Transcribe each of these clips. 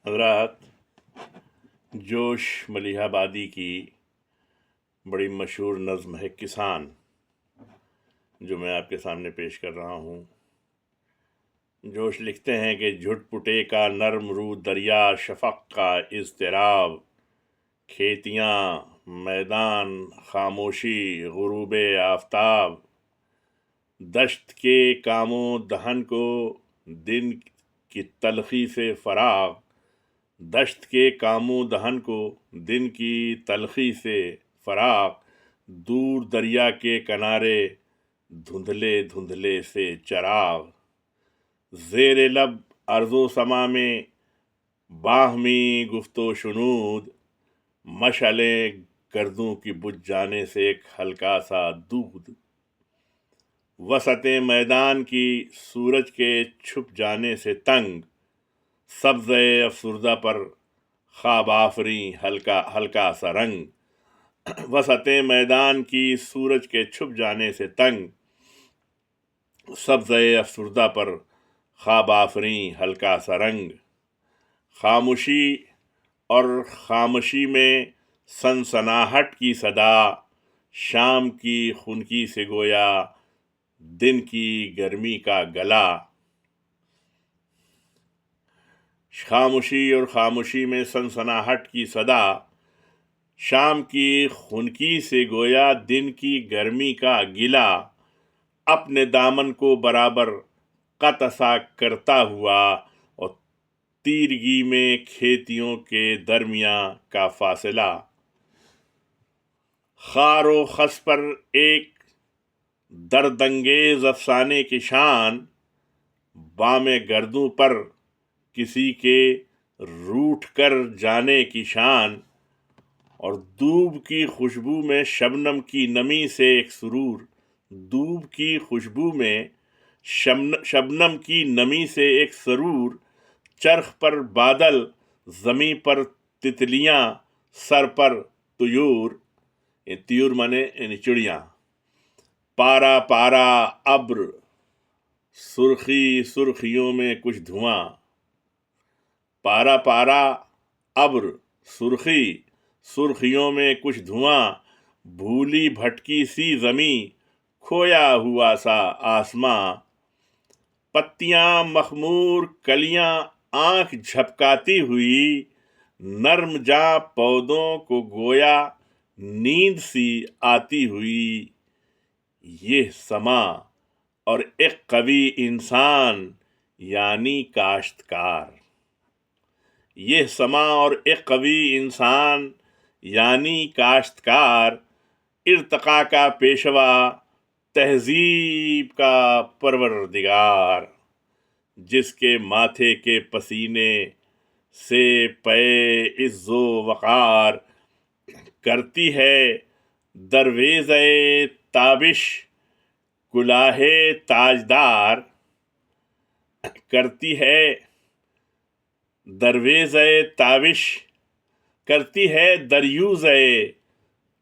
حضرات، جوش ملیح آبادی کی بڑی مشہور نظم ہے کسان، جو میں آپ کے سامنے پیش کر رہا ہوں۔ جوش لکھتے ہیں کہ جھٹ پٹے کا نرم رو دریا، شفق کا اضطراب، کھیتیاں میدان خاموشی غروب آفتاب، دشت کے کاموں دہن کو دن کی تلخی سے فراغ، دشت کے کاموں دہن کو دن کی تلخی سے فراغ، دور دریا کے کنارے دھندلے دھندلے سے چراغ، زیر لب ارض و سما میں باہمی گفت و شنود، مشعلیں گردوں کی بجھ جانے سے ایک ہلکا سا دود، وسط میدان کی سورج کے چھپ جانے سے تنگ، سبز افسردہ پر خواب آفریں ہلکا سا رنگ، وسط میدان کی سورج کے چھپ جانے سے تنگ، سبز افسردہ پر خواب آفریں ہلکا سا رنگ، خاموشی اور خاموشی میں سنسناہٹ کی صدا، شام کی خنکی سے گویا دن کی گرمی کا گلا، خاموشی اور خاموشی میں سنسناہٹ کی صدا، شام کی خنکی سے گویا دن کی گرمی کا گلا، اپنے دامن کو برابر قطع سا کرتا ہوا اور تیرگی میں کھیتیوں کے درمیاں کا فاصلہ، خار و خس پر ایک دردانگیز افسانے کی شان، بام گردوں پر کسی کے روٹھ کر جانے کی شان، اور دوب کی خوشبو میں شبنم کی نمی سے ایک سرور، دوب کی خوشبو میں شبنم کی نمی سے ایک سرور، چرخ پر بادل، زمیں پر تتلیاں، سر پر طیور، طیور مانے یعنی چڑیاں، پارا پارا ابر، سرخی سرخیوں میں کچھ دھواں، پارا پارا ابر، سرخی سرخیوں میں کچھ دھواں، بھولی بھٹکی سی زمیں، کھویا ہوا سا آسماں، پتیاں مخمور، کلیاں آنکھ جھپکاتی ہوئی، نرم جاں پودوں کو گویا نیند سی آتی ہوئی، یہ سما اور ایک قوی انسان یعنی کاشتکار، یہ سما اور ایک قوی انسان یعنی کاشتکار، ارتقاء کا پیشوا، تہذیب کا پروردگار، جس کے ماتھے کے پسینے سے پے عز و وقار، کرتی ہے درویزہ تابش کلاه تاجدار، کرتی ہے درویزہ تابش، کرتی ہے دریوزہ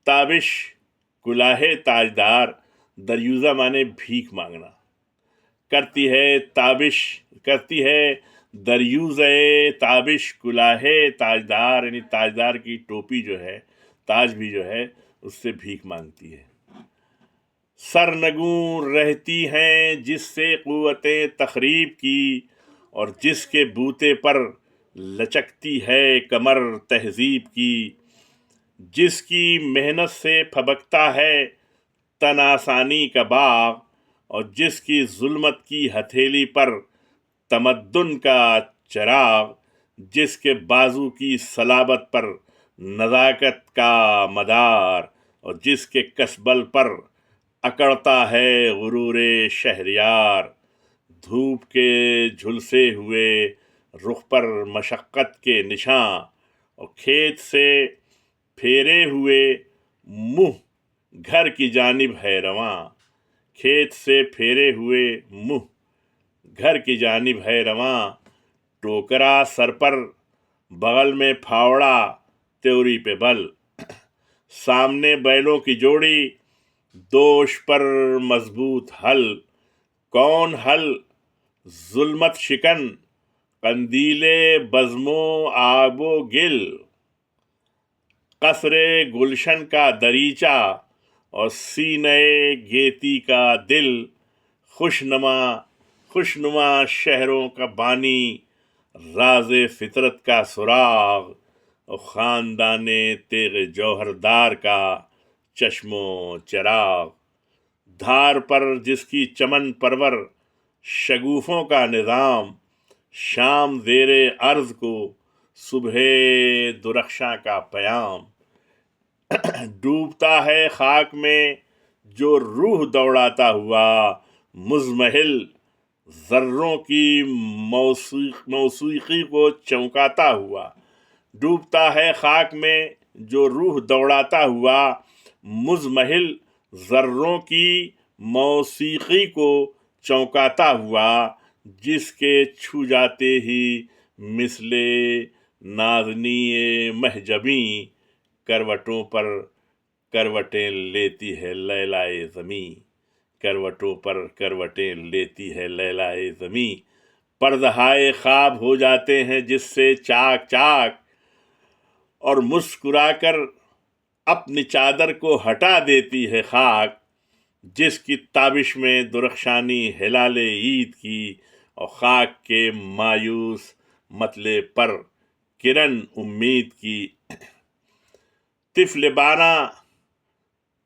تابش کلاه تاجدار، دریوزہ مانے بھیک مانگنا، کرتی ہے تابش، کرتی ہے دریوزہ تابش کلاه تاجدار، یعنی تاجدار کی ٹوپی جو ہے، تاج بھی جو ہے اس سے بھیک مانگتی ہے، سرنگوں رہتی ہیں جس سے قوتیں تخریب کی، اور جس کے بوتے پر لچکتی ہے کمر تہذیب کی، جس کی محنت سے پھبکتا ہے تن آسانی کا باغ، اور جس کی ظلمت کی ہتھیلی پر تمدن کا چراغ، جس کے بازو کی صلابت پر نزاکت کا مدار، اور جس کے کسبل پر اکڑتا ہے غرور شہریار، دھوپ کے جھلسے ہوئے رخ پر مشقت کے نشاں، اور کھیت سے پھیرے ہوئے منہ گھر کی جانب ہے رواں، کھیت سے پھیرے ہوئے منہ گھر کی جانب ہے رواں، ٹوکرا سر پر بغل میں پھاوڑا تیوری پہ بل، سامنے بیلوں کی جوڑی دوش پر مضبوط حل، کون حل ظلمت شکن قندیل بزم و آب و گل، قصر گلشن کا دریچہ اور سینے گیتی کا دل، خوشنما شہروں کا بانی، راز فطرت کا سراغ اور خاندان تیغ جوہردار کا چشم و چراغ، دھار پر جس کی چمن پرور شگوفوں کا نظام، شام زیر عرض کو صبح درخشاں کا پیام، ڈوبتا ہے خاک میں جو روح دوڑاتا ہوا، مزمحل ذروں کی موسیقی کو چونکاتا ہوا، ڈوبتا ہے خاک میں جو روح دوڑاتا ہوا، مزمحل ذروں کی موسیقی کو چونکاتا ہوا، جس کے چھو جاتے ہی مثل نازنی مہجبیں کروٹوں پر کروٹیں لیتی ہے لیلائے زمیں، کروٹوں پر کروٹیں لیتی ہے لیلائے زمیں، پردہائے خواب ہو جاتے ہیں جس سے چاک چاک، اور مسکرا کر اپنی چادر کو ہٹا دیتی ہے خاک، جس کی تابش میں درخشانی ہلال عید کی، اور خاک کے مایوس متلے پر کرن امید کی، طفل باراں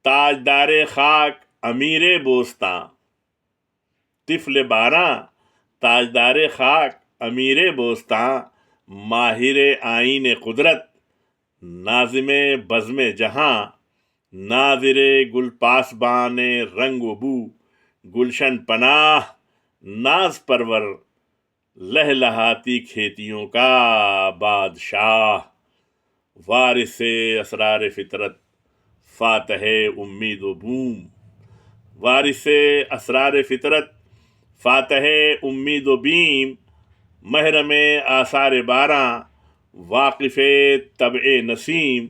تاجدار خاک امیر بوستاں، طفل باراں تاجدار خاک امیر بوستاں، ماہر آئین قدرت ناظم بزم جہاں، ناظر گل پاسبان رنگ و بو، گلشن پناہ ناز پرور لہلہاتی کھیتیوں کا بادشاہ، وارث اسرار فطرت فاتح امید و بوم، وارث اسرار فطرت فاتح امید و بیم، محرم آثار باراں واقف طبع نسیم،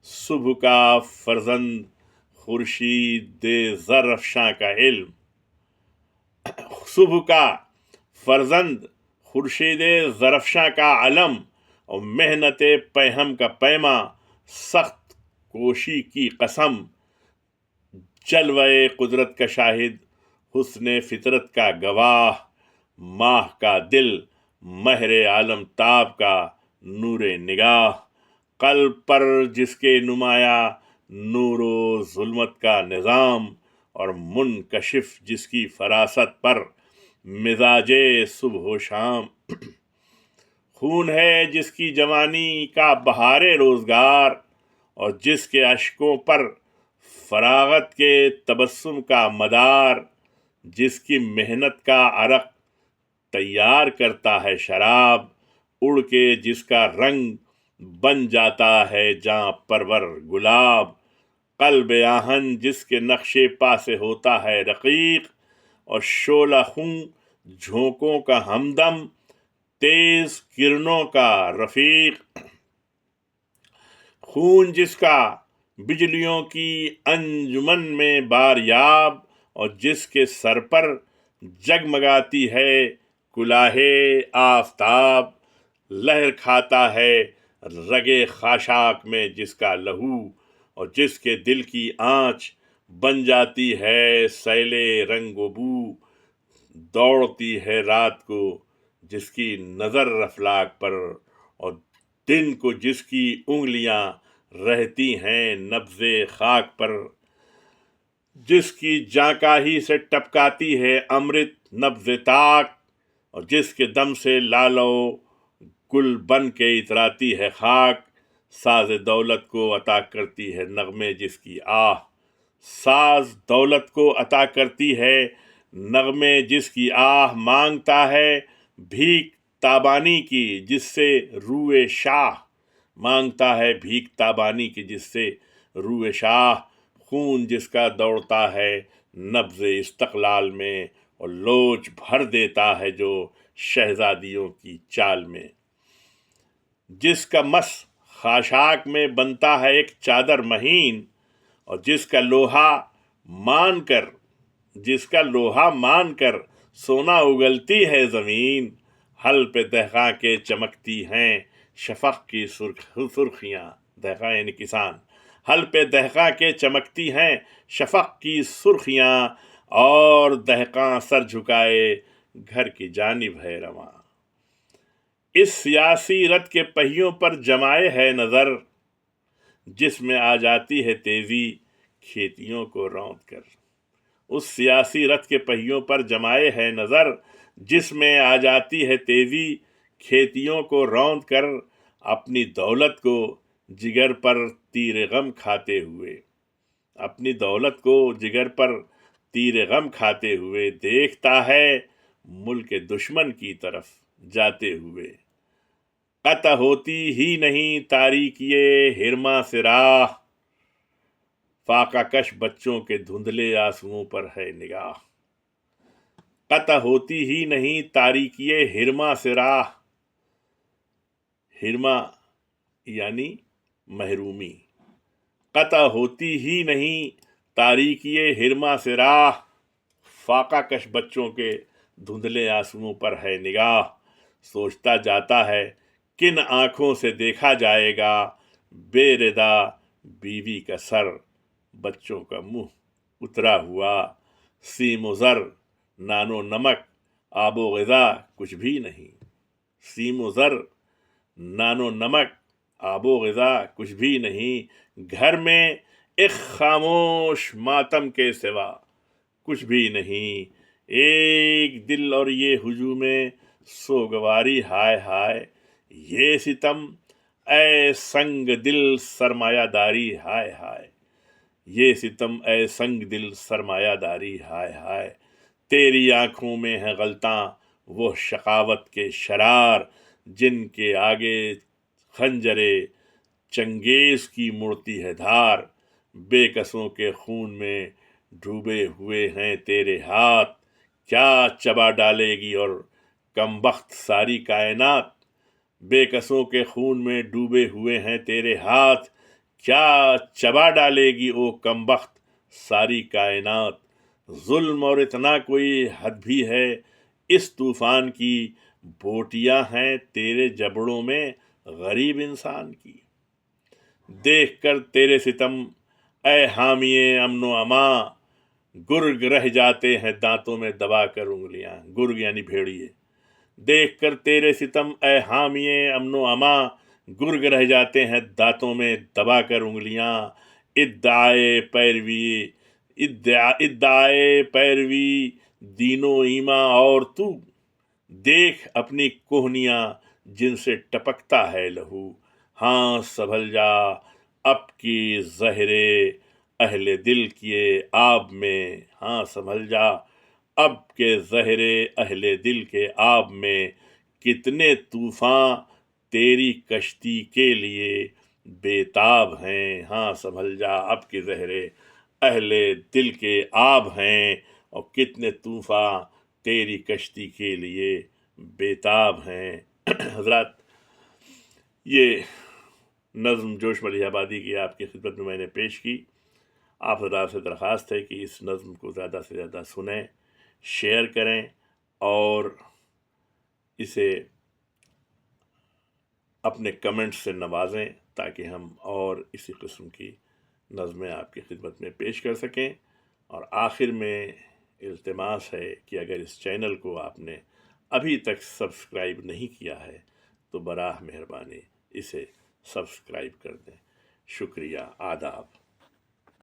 صبح کا فرزند خورشید زرافشاں کا علم، صبح کا فرزند خورشید زرافشاں کا علم، اور محنت پیہم کا پیما، سخت کوشی کی قسم، جلوہ قدرت کا شاہد حسن فطرت کا گواہ، ماہ کا دل مہر عالم تاب کا نور نگاہ، قلب پر جس کے نمایاں نور و ظلمت کا نظام، اور منکشف جس کی فراست پر مزاج صبح و شام، خون ہے جس کی جوانی کا بہار روزگار، اور جس کے اشکوں پر فراغت کے تبسم کا مدار، جس کی محنت کا عرق تیار کرتا ہے شراب، اڑ کے جس کا رنگ بن جاتا ہے جاں پرور گلاب، قلب آہن جس کے نقش پا سے ہوتا ہے رقیق، اور شعلہ خوں جھونکوں کا ہمدم، تیز کرنوں کا رفیق، خون جس کا بجلیوں کی انجمن میں باریاب، اور جس کے سر پر جگمگاتی ہے کلاه آفتاب، لہر کھاتا ہے رگے خاشاک میں جس کا لہو، اور جس کے دل کی آنچ بن جاتی ہے سیل رنگ و بو، دوڑتی ہے رات کو جس کی نظر افلاک پر، اور دن کو جس کی انگلیاں رہتی ہیں نبض خاک پر، جس کی جانکاہی سے ٹپکاتی ہے امرت نبض تاک، اور جس کے دم سے لالو گل بن کے اتراتی ہے خاک، ساز دولت کو عطا کرتی ہے نغمے جس کی آہ، ساز دولت کو عطا کرتی ہے نغمے جس کی آہ، مانگتا ہے بھیک تابانی کی جس سے روئے شاہ، مانگتا ہے بھیک تابانی کی جس سے روئے شاہ، خون جس کا دوڑتا ہے نبض استقلال میں، اور لوچ بھر دیتا ہے جو شہزادیوں کی چال میں، جس کا مس خاشاک میں بنتا ہے ایک چادر مہین، اور جس کا لوہا مان کر سونا اگلتی ہے زمین، حل پہ دہقاں کے چمکتی ہیں شفق کی سرخیاں، دہقاں یعنی کسان، حل پہ دہقاں کے چمکتی ہیں شفق کی سرخیاں، اور دہقاں سر جھکائے گھر کی جانب ہے رواں۔ اس سیاسی رتھ کے پہیوں پر جمائے ہے نظر، جس میں آ جاتی ہے تیزی کھیتیوں کو روند کر۔ اس سیاسی رتھ کے پہیوں پر جمائے ہے نظر، جس میں آ جاتی ہے تیزی کھیتیوں کو روند کر، اپنی دولت کو جگر پر تیر غم کھاتے ہوئے، اپنی دولت کو جگر پر تیر غم کھاتے ہوئے دیکھتا ہے ملک دشمن کی طرف جاتے ہوئے۔ قطع ہوتی ہی نہیں تاریکی ہرما سے راہ، فاقہ کش بچوں کے دھندلے آنسوؤں پر ہے نگاہ۔ قطع ہوتی ہی نہیں تاریکی ہرما سے راہ، ہرما یعنی محرومی، قطع ہوتی ہی نہیں تاریکی ہرما سے راہ، فاقہ کش بچوں کے دھندلے آنسوؤں پر ہے نگاہ۔ سوچتا جاتا ہے کن آنکھوں سے دیکھا جائے گا بے ردا بیوی کا سر، بچوں کا منہ اترا ہوا، سیم و زر نان و نمک آب و غذا کچھ بھی نہیں، سیم و زر نان و نمک آب و غذا کچھ بھی نہیں، گھر میں ایک خاموش ماتم کے سوا کچھ بھی نہیں، ایک دل اور یہ ہجوم سوگواری، ہائے ہائے یہ ستم اے سنگ دل سرمایہ داری، ہائے ہائے یہ ستم اے سنگ دل سرمایہ داری، ہائے ہائے تیری آنکھوں میں ہے غلطاں وہ شقاوت کے شرار، جن کے آگے خنجرے چنگیز کی مڑتی ہے دھار، بے کسوں کے خون میں ڈوبے ہوئے ہیں تیرے ہاتھ، کیا چبا ڈالے گی اور کمبخت ساری کائنات، بے کسوں کے خون میں ڈوبے ہوئے ہیں تیرے ہاتھ، کیا چبا ڈالے گی او کمبخت ساری کائنات، ظلم اور اتنا کوئی حد بھی ہے اس طوفان کی، بوٹیاں ہیں تیرے جبڑوں میں غریب انسان کی، دیکھ کر تیرے ستم اے حامی امن و امان، گرگ رہ جاتے ہیں دانتوں میں دبا کر انگلیاں، گرگ یعنی بھیڑیے، دیکھ کر تیرے ستم اے حامی امن و امان، گرگ رہ جاتے ہیں دانتوں میں دبا کر انگلیاں، ادعائے پیروی دین و ایمان، اور تو دیکھ اپنی کوہنیاں جن سے ٹپکتا ہے لہو، ہاں سنبھل جا اب کی زہر اہل دل کیے آب میں، ہاں سنبھل جا اب کے زہر اہل دل کے آب میں، کتنے طوفاں تیری کشتی کے لیے بےتاب ہیں، ہاں سنبھل جا اب کے زہر اہل دل کے آب ہیں، اور کتنے طوفاں تیری کشتی کے لیے بےتاب ہیں۔ حضرات، یہ نظم جوش ملیح آبادی کی آپ کی خدمت میں نے پیش کی۔ آپ حضرات سے درخواست ہے کہ اس نظم کو زیادہ سے زیادہ سنیں، شیئر کریں اور اسے اپنے کمنٹ سے نوازیں تاکہ ہم اور اسی قسم کی نظمیں آپ کی خدمت میں پیش کر سکیں۔ اور آخر میں التماس ہے کہ اگر اس چینل کو آپ نے ابھی تک سبسکرائب نہیں کیا ہے تو براہ مہربانی اسے سبسکرائب کر دیں۔ شکریہ، آداب۔